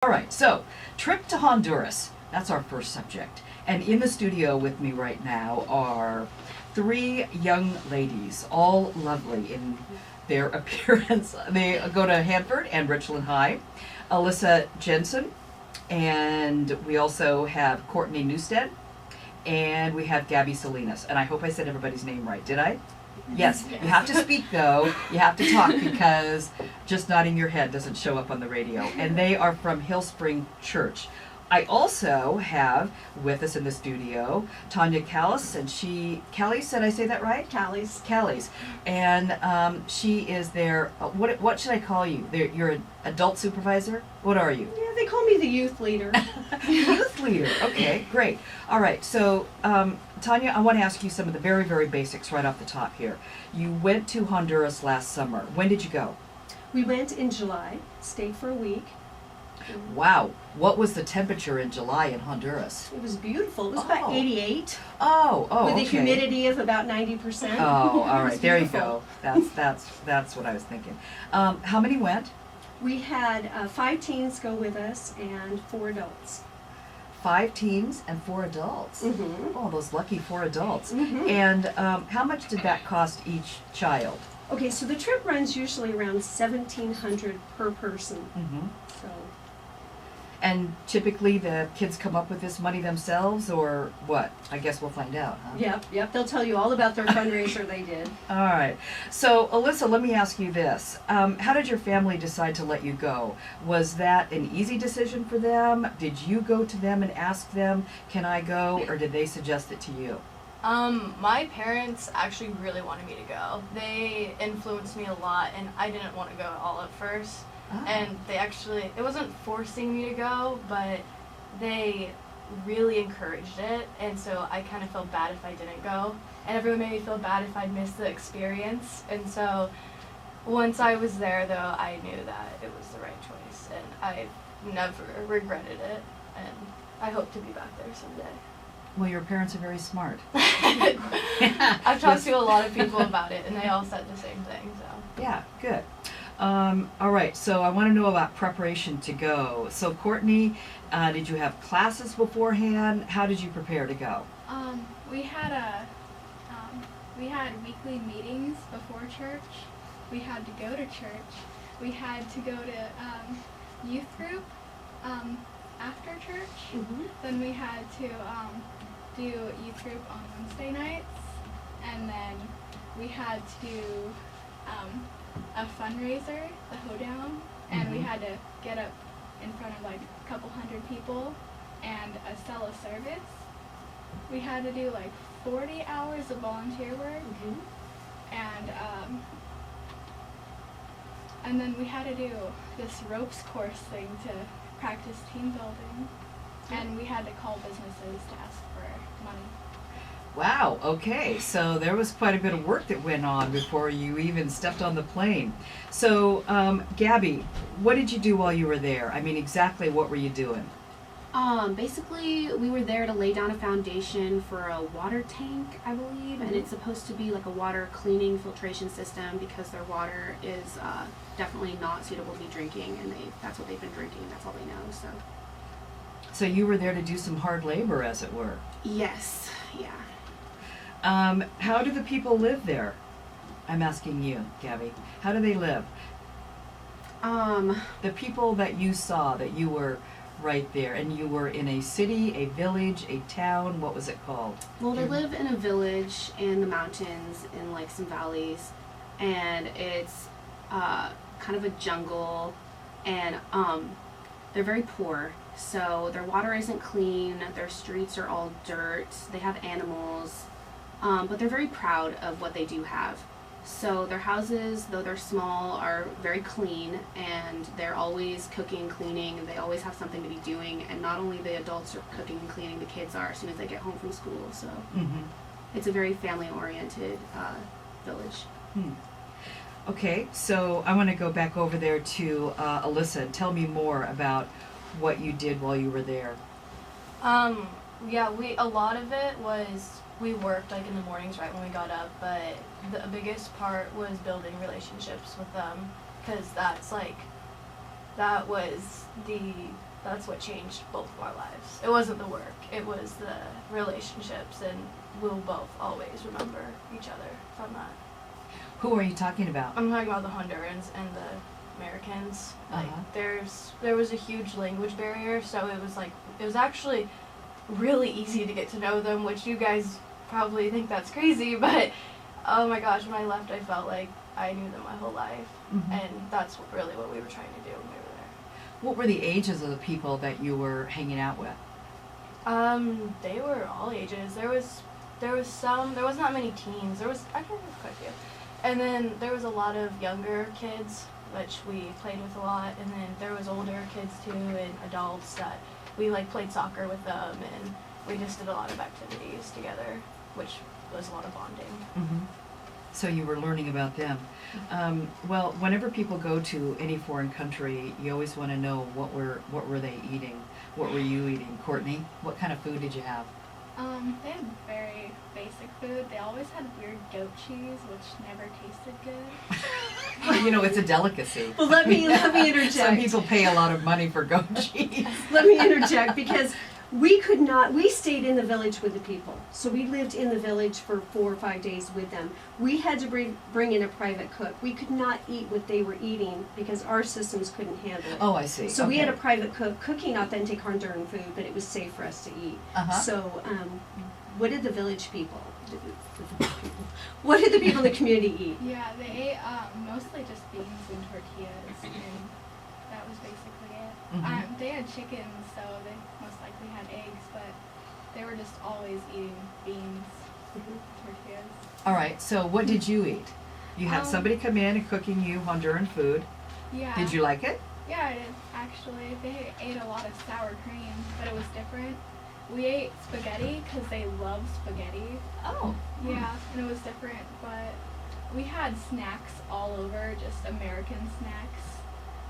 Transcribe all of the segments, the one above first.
All right, so trip to Honduras. That's our first subject. And in the studio with me right now are three young ladies, all lovely in their appearance. They go to Hanford and Richland High. Alyssa Jensen, and we also have Courtney Newstead, and we have Gabby Salinas. And I hope I said everybody's name right. Did I? Yes. You have to speak though. You have to talk because just nodding your head doesn't show up on the radio. And they are from Hillspring Church. I also have with us in the studio Tanya Callis, and Callis, did I say that right? Callis. And she is their, what should I call you? You're an adult supervisor? What are you? Yeah, they call me the youth leader. Youth leader, okay, great. All right, so Tanya, I want to ask you some of the very, very basics right off the top here. You went to Honduras last summer. When did you go? We went in July, stayed for a week. Wow, what was the temperature in July in Honduras? It was beautiful. It was about 88. Oh, with okay. a humidity of about 90%. Oh, all right, there you beautiful. go. That's what I was thinking. How many went? We had 5 teens go with us and 4 adults. 5 teens and 4 adults. Mm-hmm. Oh, those lucky 4 adults. Mm-hmm. And how much did that cost each child? Okay, so the trip runs usually around $1,700 per person. Mm-hmm. So. And typically the kids come up with this money themselves, or what? I guess we'll find out, huh? Yep. They'll tell you all about their fundraiser they did. All right. So, Alyssa, let me ask you this. How did your family decide to let you go? Was that an easy decision for them? Did you go to them and ask them, can I go, or did they suggest it to you? My parents actually really wanted me to go. They influenced me a lot, and I didn't want to go at all at first. Ah. And it wasn't forcing me to go, but they really encouraged it, and so I kind of felt bad if I didn't go. And everyone made me feel bad if I'd missed the experience. And so once I was there, though, I knew that it was the right choice, and I never regretted it, and I hope to be back there someday. Well, your parents are very smart. I've talked to a lot of people about it, and they all said the same thing, so. Yeah, good. All right, so I want to know about preparation to go. So, Courtney, did you have classes beforehand? How did you prepare to go? We had weekly meetings before church. We had to go to church. We had to go to youth group after church. Mm-hmm. Then we had to do youth group on Wednesday nights, and then we had to do a fundraiser, the hoedown, and we had to get up in front of like a couple hundred people and sell a service. We had to do like 40 hours of volunteer work, and then we had to do this ropes course thing to practice team building, and we had to call businesses to ask for money. Wow, okay, so there was quite a bit of work that went on before you even stepped on the plane. So, Gabby, what did you do while you were there? I mean, exactly what were you doing? Basically, we were there to lay down a foundation for a water tank, I believe, and it's supposed to be like a water cleaning filtration system because their water is definitely not suitable to be drinking, and that's what they've been drinking, that's all they know, So you were there to do some hard labor, as it were? Yes, yeah. How do the people live there? I'm asking you, Gabby. How do they live? The people that you saw, that you were right there, and you were in a city, a village, a town, what was it called? Well, they live in a village in the mountains, in like some valleys, and it's kind of a jungle, and they're very poor, so their water isn't clean, their streets are all dirt, they have animals, but they're very proud of what they do have. So their houses, though they're small, are very clean, and they're always cooking, cleaning, they always have something to be doing, and not only the adults are cooking and cleaning, the kids are as soon as they get home from school, so it's a very family-oriented village. Okay, so I want to go back over there to Alyssa. Tell me more about what you did while you were there. Yeah, a lot of it was, we worked like in the mornings right when we got up, but the biggest part was building relationships with them, because that was the that's what changed both of our lives. It wasn't the work, it was the relationships, and we'll both always remember each other from that. Who are you talking about? I'm talking about the Hondurans and the Americans. Like, Uh-huh. there was a huge language barrier, so it was actually really easy to get to know them, which you guys probably think that's crazy, but oh my gosh, when I left, I felt like I knew them my whole life, Mhm. and that's really what we were trying to do when we were there. What were the ages of the people that you were hanging out with? They were all ages. There wasn't that many teens. There was quite a few. And then there was a lot of younger kids, which we played with a lot, and then there was older kids too, and adults that we played soccer with them, and we just did a lot of activities together, which was a lot of bonding. Mm-hmm. So you were learning about them. Well, whenever people go to any foreign country, you always want to know what were they eating? What were you eating? Courtney, what kind of food did you have? They had very basic food. They always had weird goat cheese, which never tasted good. You know, it's a delicacy. Well, let me interject. Some people pay a lot of money for goat cheese. Let me interject because we stayed in the village with the people. So we lived in the village for 4 or 5 days with them. We had to bring in a private cook. We could not eat what they were eating because our systems couldn't handle it. Oh, I see. So we Okay. had a private cook cooking authentic Honduran food, but it was safe for us to eat. Uh-huh. So what did the village people, what did the people in the community eat? Yeah, they ate mostly just beans and tortillas, and that was basically it. Mhm. They had chickens, so they most likely had eggs, but they were just always eating beans, tortillas. All right. So what did you eat? You had somebody come in and cooking you Honduran food. Yeah. Did you like it? Yeah, I did, actually. They ate a lot of sour cream, but it was different. We ate spaghetti because they love spaghetti. Oh. Yeah, and it was different, but we had snacks all over, just American snacks.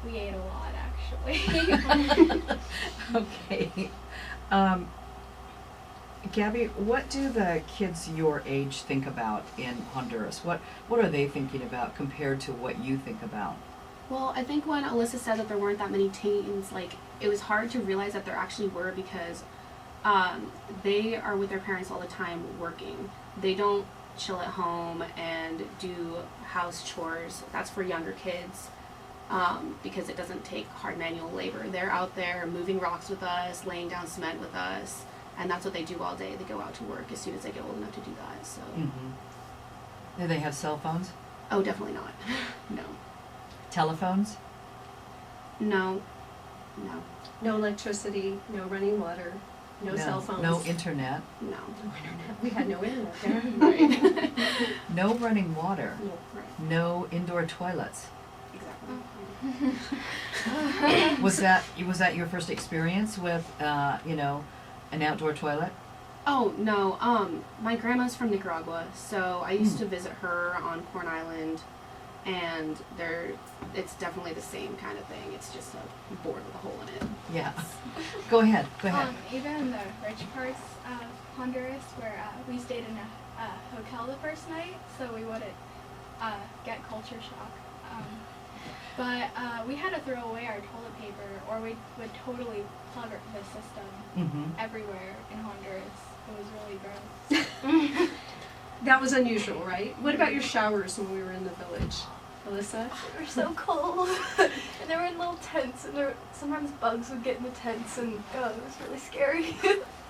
We ate a lot, actually. Okay. Gabby, what do the kids your age think about in Honduras? What are they thinking about compared to what you think about? Well, I think when Alyssa said that there weren't that many teens, it was hard to realize that there actually were because they are with their parents all the time working. They don't chill at home and do house chores. That's for younger kids because it doesn't take hard manual labor. They're out there moving rocks with us, laying down cement with us, and that's what they do all day. They go out to work as soon as they get old enough to do that. So. Mm-hmm. Do they have cell phones? Oh, definitely not. No. Telephones? No. No electricity, no running water, no cell phones. No internet. No. We had no internet there. Right. No running water. No, right. No indoor toilets. Exactly. Was that your first experience with an outdoor toilet? Oh, no. My grandma's from Nicaragua, so I used to visit her on Corn Island, and it's definitely the same kind of thing. It's just a board with a hole in it. Yeah. Go ahead. Even in the rich parts of Honduras, where we stayed in a hotel the first night, so we wouldn't get culture shock. But we had to throw away our toilet paper, or we would totally plug the system Mm-hmm. everywhere in Honduras. It was really gross. That was unusual, right? What about your showers when we were in the village? Alyssa? They were so cold. And they were in little tents, and sometimes bugs would get in the tents, and it was really scary.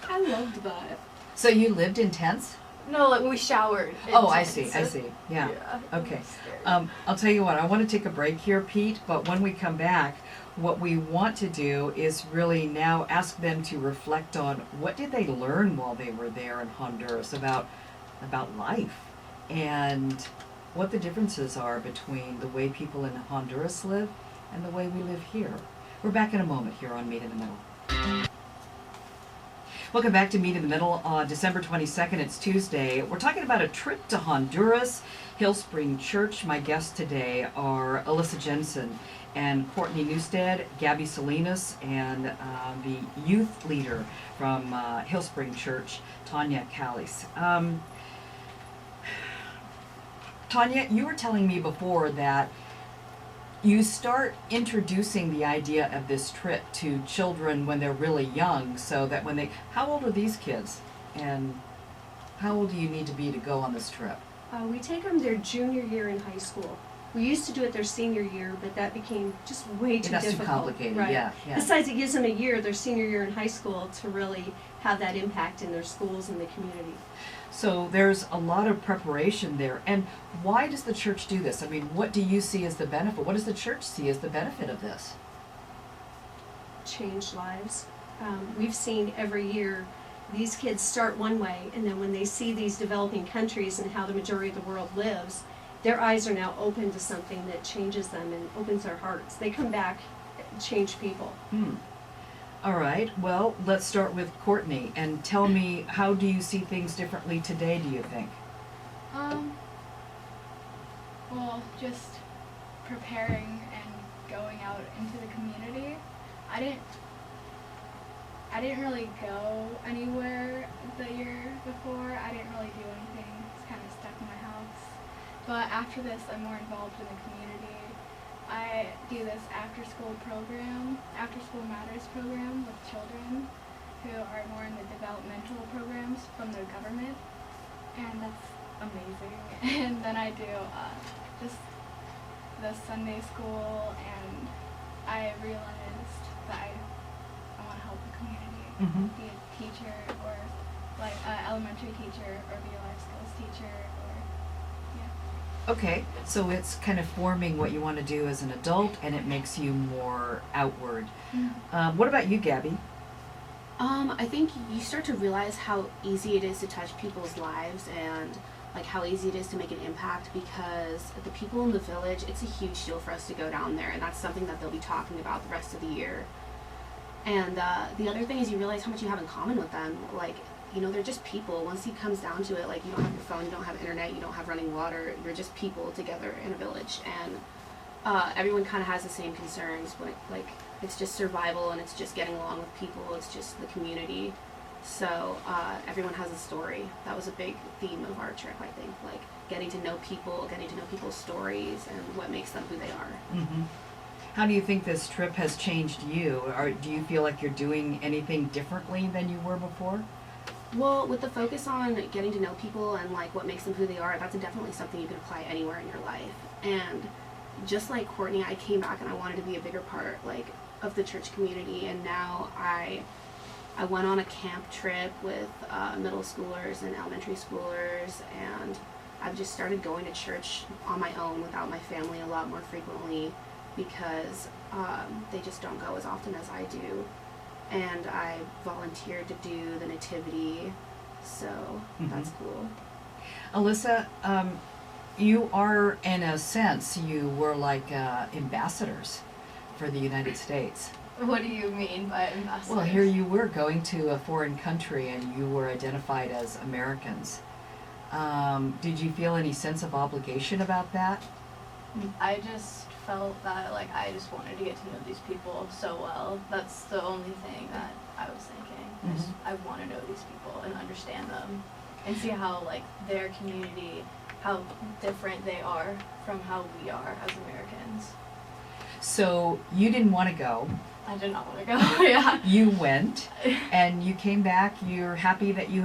I loved that. So you lived in tents? No, when we showered. in Oh, I tents. see. Yeah. It Okay. was scary. I'll tell you what, I want to take a break here, Pete, but when we come back, what we want to do is really now ask them to reflect on what did they learn while they were there in Honduras about life and what the differences are between the way people in Honduras live and the way we live here. We're back in a moment here on Meet in the Middle. Welcome back to Meet in the Middle on December 22nd. It's Tuesday. We're talking about a trip to Honduras, Hillspring Church. My guests today are Alyssa Jensen and Courtney Newstead, Gabby Salinas, and the youth leader from Hillspring Church, Tanya Callis. Tanya, you were telling me before that you start introducing the idea of this trip to children when they're really young, so that when they, how old are these kids? And how old do you need to be to go on this trip? We take them their junior year in high school. We used to do it their senior year, but that became just way too That's difficult. too complicated, Right. yeah. Besides, it gives them a year, their senior year in high school, to really have that impact in their schools and the community. So there's a lot of preparation there. And why does the church do this? I mean, what do you see as the benefit? What does the church see as the benefit of this? Change lives. We've seen every year these kids start one way, and then when they see these developing countries and how the majority of the world lives, their eyes are now open to something that changes them and opens their hearts. They come back changed people. All right, well, let's start with Courtney, and tell me, how do you see things differently today, do you think? Well, just preparing and going out into the community. I didn't really go anywhere the year before. I didn't really do anything. Just kind of stuck in my house. But after this, I'm more involved in the community. I do this after-school matters program with children who are more in the developmental programs from their government, and that's amazing. And then I do just the Sunday school, and I realized that I want to help the community, be a teacher, or like an elementary teacher, or be a life skills teacher, or Okay, so it's kind of forming what you want to do as an adult, and it makes you more outward. What about you, Gabby? I think you start to realize how easy it is to touch people's lives, and like how easy it is to make an impact, because the people in the village, it's a huge deal for us to go down there, and that's something that they'll be talking about the rest of the year. And the other thing is you realize how much you have in common with them. Like, you know, they're just people. Once it comes down to it, like, you don't have your phone, you don't have internet, you don't have running water, you're just people together in a village, and everyone kind of has the same concerns, but like, it's just survival, and it's just getting along with people, it's just the community. So everyone has a story. That was a big theme of our trip, I think, like getting to know people, getting to know people's stories, and what makes them who they are. How do you think this trip has changed you? Or do you feel like you're doing anything differently than you were before? Well, with the focus on getting to know people and like what makes them who they are, that's definitely something you can apply anywhere in your life. And just like Courtney, I came back and I wanted to be a bigger part, like, of the church community, and now I went on a camp trip with middle schoolers and elementary schoolers, and I've just started going to church on my own without my family a lot more frequently, because they just don't go as often as I do. And I volunteered to do the nativity, so that's cool. Alyssa, you are, in a sense, you were like ambassadors for the United States. What do you mean by ambassadors? Well, here you were going to a foreign country, and you were identified as Americans. Did you feel any sense of obligation about that? I just felt that, like, I just wanted to get to know these people so well. That's the only thing that I was thinking. Just, I want to know these people and understand them and see how, like, their community, how different they are from how we are as Americans. So you didn't want to go. I did not want to go. Yeah. You went, and you came back. You're happy that you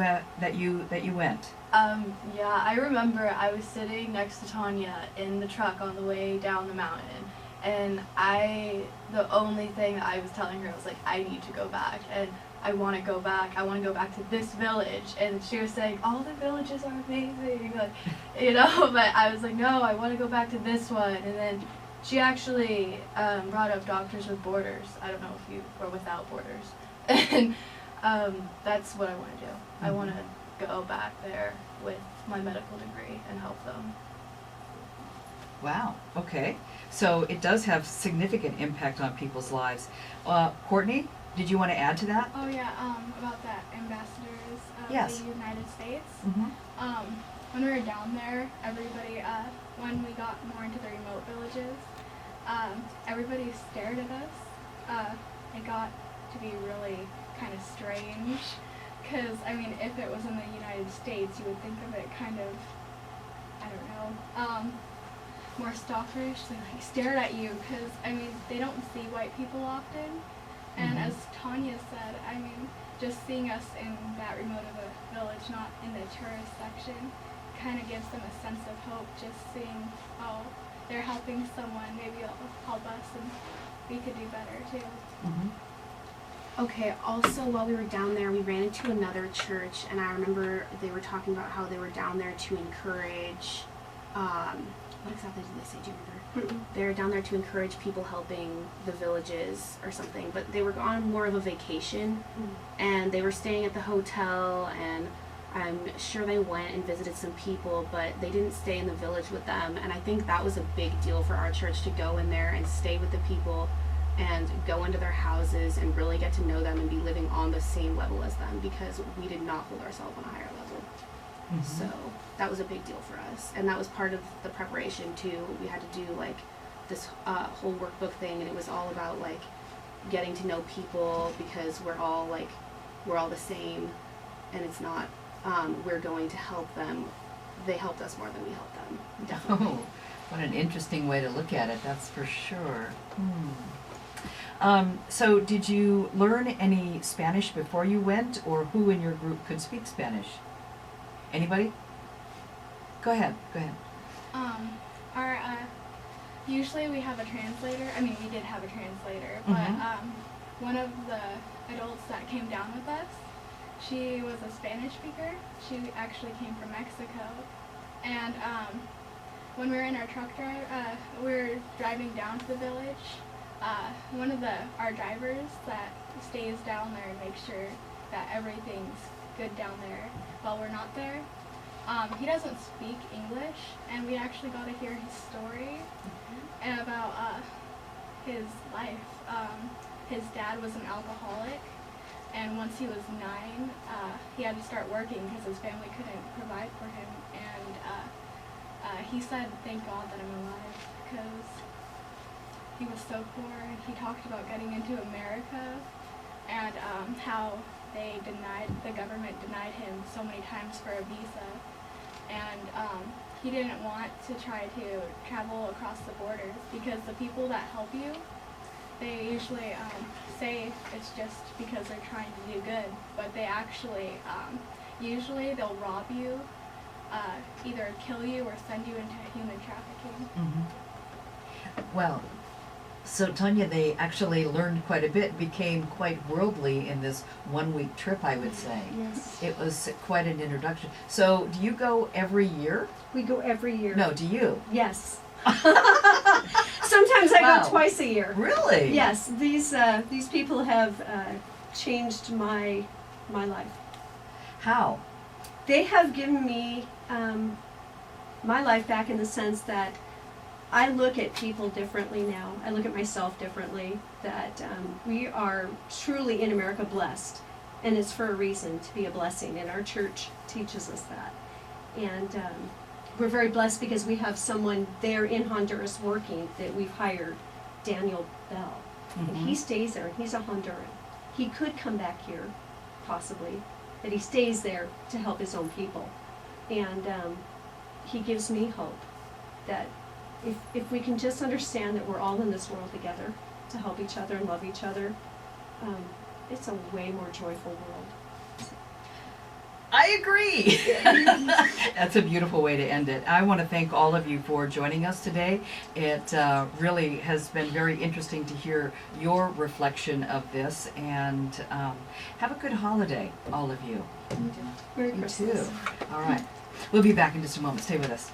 went. Yeah, I remember I was sitting next to Tanya in the truck on the way down the mountain, and the only thing that I was telling her was like, I need to go back, and I want to go back. I want to go back to this village. And she was saying, all the villages are amazing, like, you know, but I was like, no, I want to go back to this one. And then she actually brought up Doctors with Borders. I don't know if you, or Without Borders. And that's what I want to do. I want to go back there with my medical degree and help them. Wow, okay. So it does have significant impact on people's lives. Courtney, did you want to add to that? Oh yeah, about that ambassadors of Yes. the United States. Mm-hmm. When we were down there, everybody, when we got more into the remote villages, everybody stared at us. It got to be really kind of strange, because, I mean, if it was in the United States, you would think of it kind of, I don't know. more stalkerish. They like stared at you because I mean they don't see white people often. And Mhm. as Tanya said, I mean just seeing us in that remote of a village, not in the tourist section, kind of gives them a sense of hope. Just seeing, oh, they're helping someone, maybe it'll help us and we could do better too. Mhm. Okay, also while we were down there, we ran into another church, and I remember they were talking about how they were down there to encourage, what exactly did they say, do you remember? They were down there to encourage people helping the villages or something, but they were on more of a vacation, and they were staying at the hotel, and I'm sure they went and visited some people, but they didn't stay in the village with them, and I think that was a big deal for our church to go in there and stay with the people and go into their houses and really get to know them and be living on the same level as them, because we did not hold ourselves on a higher level. Mhm. So that was a big deal for us, and that was part of the preparation too. We had to do like this whole workbook thing, and it was all about like getting to know people, because we're all the same, and it's not we're going to help them. They helped us more than we helped them. Definitely. Oh, what an interesting way to look at it, that's for sure. So did you learn any Spanish before you went, or who in your group could speak Spanish? Anybody? Go ahead. Our usually we have a translator. I mean, we did have a translator, but Mhm. one of the adults that came down with us, she was a Spanish speaker. She actually came from Mexico, and when we were in our truck drive, we were driving down to the village. One of our drivers that stays down there and makes sure that everything's good down there while we're not there. He doesn't speak English, and we actually got to hear his story and about his life. His dad was an alcoholic, and once he was 9, he had to start working because his family couldn't provide for him. And he said, "Thank God that I'm alive," because he was so poor. And he talked about getting into America and how the government denied him so many times for a visa. And he didn't want to try to travel across the borders because the people that help you, they usually say it's just because they're trying to do good, but they actually, usually they'll rob you, either kill you or send you into human trafficking. Well, so Tanya, they actually learned quite a bit, became quite worldly in this 1-week trip, I would say. Yes. It was quite an introduction. So do you go every year? We go every year. No, do you? Yes. Sometimes I Wow. go twice a year. Really? Yes, these people have changed my life. How? They have given me my life back in the sense that I look at people differently now. I look at myself differently. That we are truly in America blessed, and it's for a reason, to be a blessing. And our church teaches us that. And we're very blessed because we have someone there in Honduras working that we've hired, Daniel Bell. And he stays there, and he's a Honduran. He could come back here, possibly, but he stays there to help his own people. And he gives me hope that if we can just understand that we're all in this world together to help each other and love each other, it's a way more joyful world. I agree. That's a beautiful way to end it. I want to thank all of you for joining us today. It really has been very interesting to hear your reflection of this, and have a good holiday, all of you. Merry You Christmas. too. All right. We'll be back in just a moment. Stay with us.